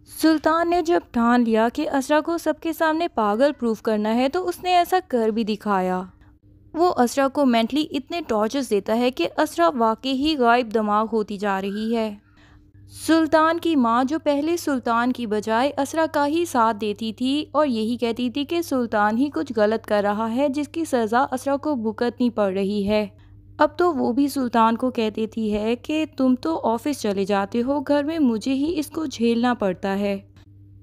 सुल्तान ने जब ठान लिया कि असरा को सबके सामने पागल प्रूफ करना है तो उसने ऐसा कर भी दिखाया। वो असरा को मेंटली इतने टॉर्चर्स देता है कि असरा वाकई ही गायब दिमाग होती जा रही है। सुल्तान की माँ, जो पहले सुल्तान की बजाय असरा का ही साथ देती थी और यही कहती थी कि सुल्तान ही कुछ गलत कर रहा है जिसकी सज़ा असरा को भुगतनी पड़ रही है, अब तो वो भी सुल्तान को कह देती है कि तुम तो ऑफिस चले जाते हो, घर में मुझे ही इसको झेलना पड़ता है।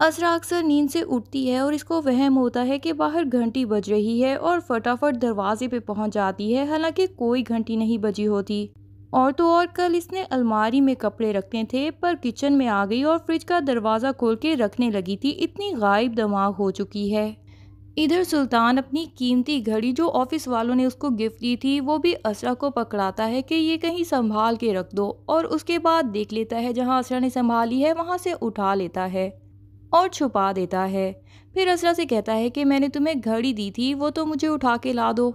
असरा अक्सर नींद से उठती है और इसको वहम होता है कि बाहर घंटी बज रही है और फटाफट दरवाजे पे पहुंच जाती है, हालांकि कोई घंटी नहीं बजी होती। और तो और कल इसने अलमारी में कपड़े रखने थे पर किचन में आ गई और फ्रिज का दरवाज़ा खोल के रखने लगी थी, इतनी गायब दिमाग हो चुकी है। इधर सुल्तान अपनी कीमती घड़ी जो ऑफिस वालों ने उसको गिफ्ट दी थी वो भी असरा को पकड़ाता है कि ये कहीं संभाल के रख दो, और उसके बाद देख लेता है जहां असरा ने संभाली है वहां से उठा लेता है और छुपा देता है। फिर असरा से कहता है कि मैंने तुम्हें घड़ी दी थी, वो तो मुझे उठा के ला दो।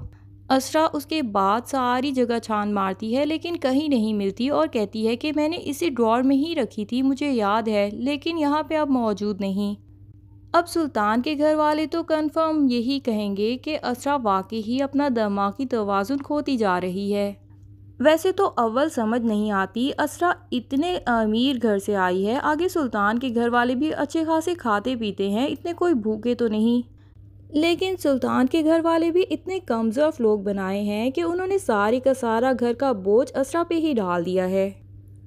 असरा उसके बाद सारी जगह छान मारती है लेकिन कहीं नहीं मिलती और कहती है कि मैंने इसी ड्रॉर में ही रखी थी, मुझे याद है, लेकिन यहाँ पे अब मौजूद नहीं। अब सुल्तान के घर वाले तो कंफर्म यही कहेंगे कि असरा वाकई ही अपना दिमागी तवाज़ुन खोती जा रही है। वैसे तो अव्वल समझ नहीं आती, असरा इतने अमीर घर से आई है, आगे सुल्तान के घर वाले भी अच्छे खासे खाते पीते हैं, इतने कोई भूखे तो नहीं। लेकिन सुल्तान के घर वाले भी इतने कमज़ोर लोग बनाए हैं कि उन्होंने सारे का सारा घर का बोझ असरा पे ही डाल दिया है।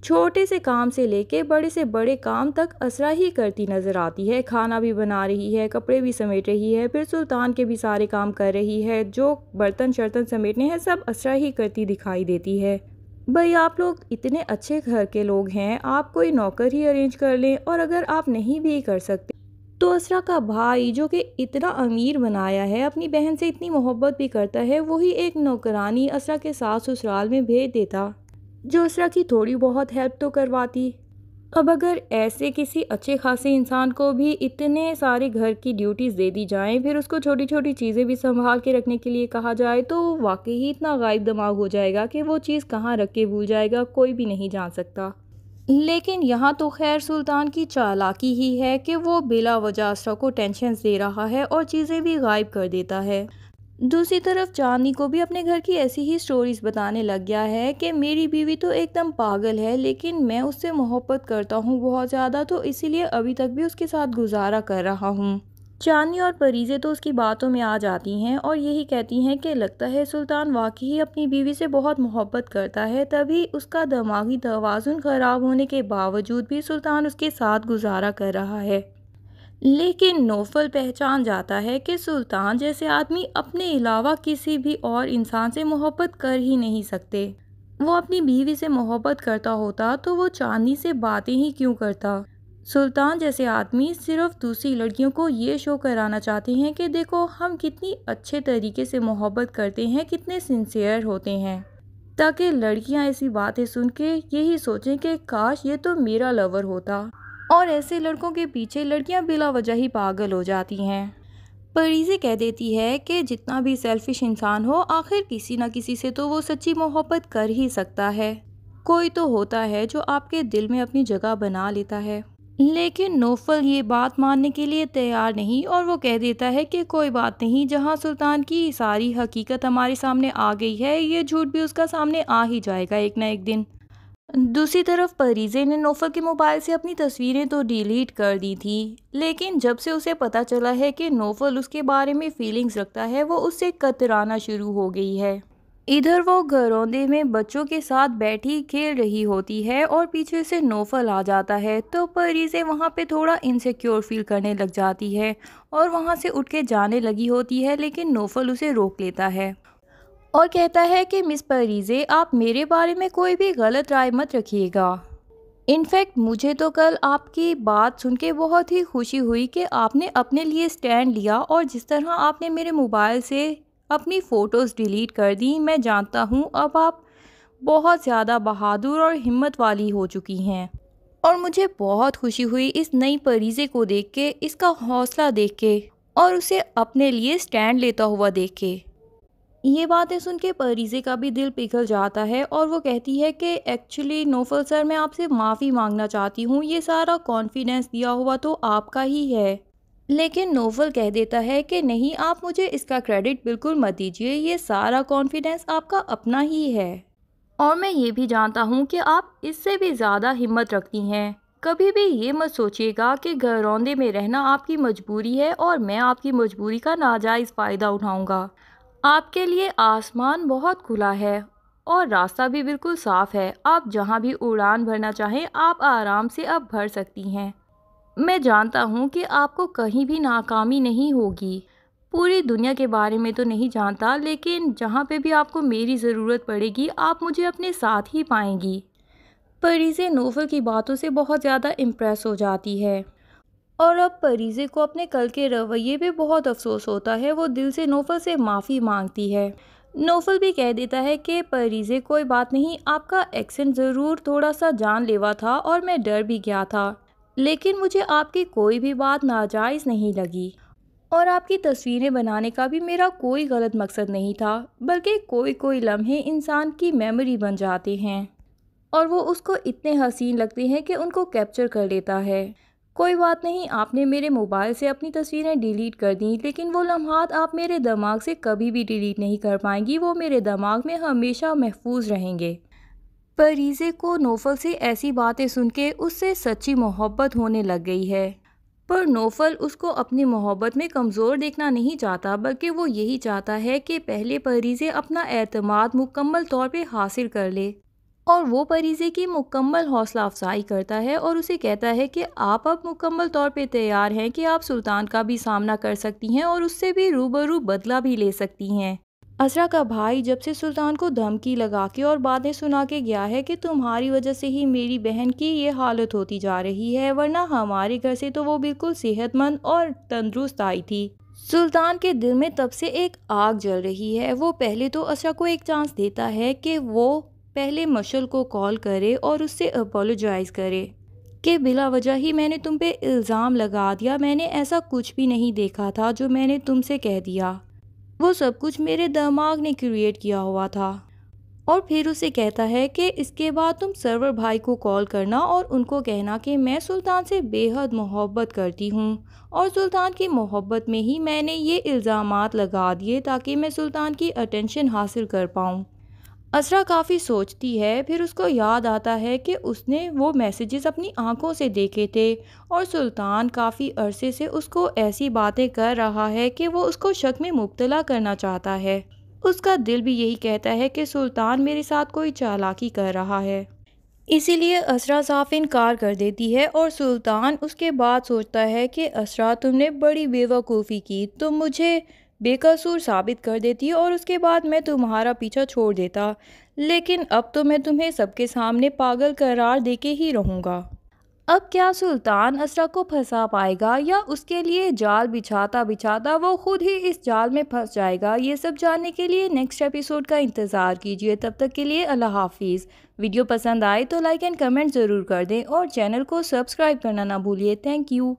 छोटे से काम से लेके बड़े से बड़े काम तक असरा ही करती नज़र आती है, खाना भी बना रही है, कपड़े भी समेट रही है, फिर सुल्तान के भी सारे काम कर रही है, जो बर्तन शर्तन समेटने हैं सब असरा ही करती दिखाई देती है। भाई आप लोग इतने अच्छे घर के लोग हैं, आप कोई नौकर ही अरेंज कर लें, और अगर आप नहीं भी कर सकते तो असरा का भाई जो कि इतना अमीर बनाया है, अपनी बहन से इतनी मोहब्बत भी करता है, वही एक नौकरानी असरा के सास ससुराल में भेज देता जो असरा की थोड़ी बहुत हेल्प तो करवाती। अब अगर ऐसे किसी अच्छे खासे इंसान को भी इतने सारे घर की ड्यूटीज़ दे दी जाएं, फिर उसको छोटी छोटी चीज़ें भी संभाल के रखने के लिए कहा जाए, तो वाकई ही इतना गायब दिमाग हो जाएगा कि वो चीज़ कहाँ रख के भूल जाएगा, कोई भी नहीं जान सकता। लेकिन यहाँ तो खैर सुल्तान की चालाकी ही है कि वो बिला वजह असरा को टेंशन दे रहा है और चीज़ें भी गायब कर देता है। दूसरी तरफ चांदनी को भी अपने घर की ऐसी ही स्टोरीज बताने लग गया है कि मेरी बीवी तो एकदम पागल है, लेकिन मैं उससे मोहब्बत करता हूँ बहुत ज़्यादा, तो इसीलिए अभी तक भी उसके साथ गुजारा कर रहा हूँ। चांदनी और परीज़े तो उसकी बातों में आ जाती हैं और यही कहती हैं कि लगता है सुल्तान वाकई ही अपनी बीवी से बहुत मोहब्बत करता है, तभी उसका दिमागी तवाज़ुन ख़राब होने के बावजूद भी सुल्तान उसके साथ गुजारा कर रहा है। लेकिन नौफल पहचान जाता है कि सुल्तान जैसे आदमी अपने अलावा किसी भी और इंसान से मोहब्बत कर ही नहीं सकते। वो अपनी बीवी से मोहब्बत करता होता तो वो चांदनी से बातें ही क्यों करता। सुल्तान जैसे आदमी सिर्फ दूसरी लड़कियों को ये शो कराना चाहते हैं कि देखो हम कितनी अच्छे तरीके से मोहब्बत करते हैं, कितने सिंसियर होते हैं, ताकि लड़कियां ऐसी बातें सुन के यही सोचें कि काश ये तो मेरा लवर होता। और ऐसे लड़कों के पीछे लड़कियां बिला वजह ही पागल हो जाती हैं। परीज़े कह देती है कि जितना भी सेल्फिश इंसान हो, आखिर किसी न किसी से तो वो सच्ची मोहब्बत कर ही सकता है, कोई तो होता है जो आपके दिल में अपनी जगह बना लेता है। लेकिन नौफल ये बात मानने के लिए तैयार नहीं और वो कह देता है कि कोई बात नहीं, जहां सुल्तान की सारी हकीकत हमारे सामने आ गई है, ये झूठ भी उसका सामने आ ही जाएगा एक ना एक दिन। दूसरी तरफ परीज़े ने नौफल के मोबाइल से अपनी तस्वीरें तो डिलीट कर दी थी, लेकिन जब से उसे पता चला है कि नौफल उसके बारे में फीलिंग्स रखता है, वो उससे कतराना शुरू हो गई है। इधर वो घरौंदे में बच्चों के साथ बैठी खेल रही होती है और पीछे से नौफल आ जाता है, तो परीज़े वहाँ पे थोड़ा इनसिक्योर फील करने लग जाती है और वहाँ से उठ के जाने लगी होती है, लेकिन नौफल उसे रोक लेता है और कहता है कि मिस परीज़े, आप मेरे बारे में कोई भी गलत राय मत रखिएगा। इनफैक्ट मुझे तो कल आपकी बात सुन के बहुत ही खुशी हुई कि आपने अपने लिए स्टैंड लिया, और जिस तरह आपने मेरे मोबाइल से अपनी फ़ोटोज़ डिलीट कर दी, मैं जानता हूँ अब आप बहुत ज़्यादा बहादुर और हिम्मत वाली हो चुकी हैं। और मुझे बहुत खुशी हुई इस नई परीज़े को देख के, इसका हौसला देख के और उसे अपने लिए स्टैंड लेता हुआ देख के। یہ باتیں سن کے پریزے کا بھی دل پگھل جاتا ہے اور وہ کہتی ہے کہ ایکچولی نوفل سر، میں آپ سے معافی مانگنا چاہتی ہوں، یہ سارا کانفیڈنس دیا ہوا تو آپ کا ہی ہے۔ لیکن نوفل کہہ دیتا ہے کہ نہیں، آپ مجھے اس کا کریڈٹ بالکل مت دیجیے، یہ سارا کانفیڈنس آپ کا اپنا ہی ہے، اور میں یہ بھی جانتا ہوں کہ آپ اس سے بھی زیادہ ہمت رکھتی ہیں۔ کبھی بھی یہ مت سوچیے گا کہ گھروندے میں رہنا آپ کی مجبوری ہے اور میں آپ کی مجبوری کا ناجائز فائدہ اٹھاؤں گا۔ آپ کے لیے آسمان بہت کھلا ہے اور راستہ بھی بالکل صاف ہے، آپ جہاں بھی اڑان بھرنا چاہیں آپ آرام سے اب بھر سکتی ہیں۔ میں جانتا ہوں کہ آپ کو کہیں بھی ناکامی نہیں ہوگی، پوری دنیا کے بارے میں تو نہیں جانتا، لیکن جہاں پہ بھی آپ کو میری ضرورت پڑے گی آپ مجھے اپنے ساتھ ہی پائیں گی۔ پریزے نوفل کی باتوں سے بہت زیادہ امپریس ہو جاتی ہے، اور اب پریزے کو اپنے کل کے رویے پہ بہت افسوس ہوتا ہے۔ وہ دل سے نوفل سے معافی مانگتی ہے۔ نوفل بھی کہہ دیتا ہے کہ پریزے کوئی بات نہیں، آپ کا ایکسنٹ ضرور تھوڑا سا جان لیوا تھا اور میں ڈر بھی گیا تھا، لیکن مجھے آپ کی کوئی بھی بات ناجائز نہیں لگی، اور آپ کی تصویریں بنانے کا بھی میرا کوئی غلط مقصد نہیں تھا، بلکہ کوئی لمحے انسان کی میموری بن جاتے ہیں اور وہ اس کو اتنے حسین لگتے ہیں کہ ان کو کیپچر کر لیتا ہے۔ کوئی بات نہیں، آپ نے میرے موبائل سے اپنی تصویریں ڈیلیٹ کر دیں، لیکن وہ لمحات آپ میرے دماغ سے کبھی بھی ڈیلیٹ نہیں کر پائیں گی، وہ میرے دماغ میں ہمیشہ محفوظ رہیں گے۔ پریزے کو نوفل سے ایسی باتیں سن کے اس سے سچی محبت ہونے لگ گئی ہے، پر نوفل اس کو اپنی محبت میں کمزور دیکھنا نہیں چاہتا، بلکہ وہ یہی چاہتا ہے کہ پہلے پریزے اپنا اعتماد مکمل طور پہ حاصل کر لے، اور وہ پریزے کی مکمل حوصلہ افزائی کرتا ہے اور اسے کہتا ہے کہ آپ اب مکمل طور پہ تیار ہیں کہ آپ سلطان کا بھی سامنا کر سکتی ہیں اور اس سے بھی روبرو بدلہ بھی لے سکتی ہیں۔ اسرا کا بھائی جب سے سلطان کو دھمکی لگا کے اور باتیں سنا کے گیا ہے کہ تمہاری وجہ سے ہی میری بہن کی یہ حالت ہوتی جا رہی ہے، ورنہ ہمارے گھر سے تو وہ بالکل صحت مند اور تندرست آئی تھی، سلطان کے دل میں تب سے ایک آگ جل رہی ہے۔ وہ پہلے تو اسرا کو ایک چانس دیتا ہے کہ وہ پہلے مشعل کو کال کرے اور اس سے اپولوجائز کرے کہ بلا وجہ ہی میں نے تم پہ الزام لگا دیا، میں نے ایسا کچھ بھی نہیں دیکھا تھا جو میں نے تم سے کہہ دیا، وہ سب کچھ میرے دماغ نے کریٹ کیا ہوا تھا۔ اور پھر اسے کہتا ہے کہ اس کے بعد تم سرور بھائی کو کال کرنا اور ان کو کہنا کہ میں سلطان سے بے حد محبت کرتی ہوں اور سلطان کی محبت میں ہی میں نے یہ الزامات لگا دیے تاکہ میں سلطان کی اٹینشن حاصل کر پاؤں۔ اسرا کافی سوچتی ہے، پھر اس کو یاد آتا ہے کہ اس نے وہ میسیجز اپنی آنکھوں سے دیکھے تھے اور سلطان کافی عرصے سے اس کو ایسی باتیں کر رہا ہے کہ وہ اس کو شک میں مبتلا کرنا چاہتا ہے۔ اس کا دل بھی یہی کہتا ہے کہ سلطان میرے ساتھ کوئی چالاکی کر رہا ہے، اسی لیے اسرا صاف انکار کر دیتی ہے، اور سلطان اس کے بعد سوچتا ہے کہ اسرا تم نے بڑی بیوقوفی کی، تم مجھے بے قصور ثابت کر دیتی اور اس کے بعد میں تمہارا پیچھا چھوڑ دیتا، لیکن اب تو میں تمہیں سب کے سامنے پاگل قرار دے کے ہی رہوں گا۔ اب کیا سلطان اسرا کو پھنسا پائے گا یا اس کے لیے جال بچھاتا بچھاتا وہ خود ہی اس جال میں پھنس جائے گا؟ یہ سب جاننے کے لیے نیکسٹ ایپیسوڈ کا انتظار کیجیے۔ تب تک کے لیے اللہ حافظ۔ ویڈیو پسند آئے تو لائک اینڈ کمنٹ ضرور کر دیں اور چینل کو سبسکرائب کرنا نہ بھولیے۔ Thank you.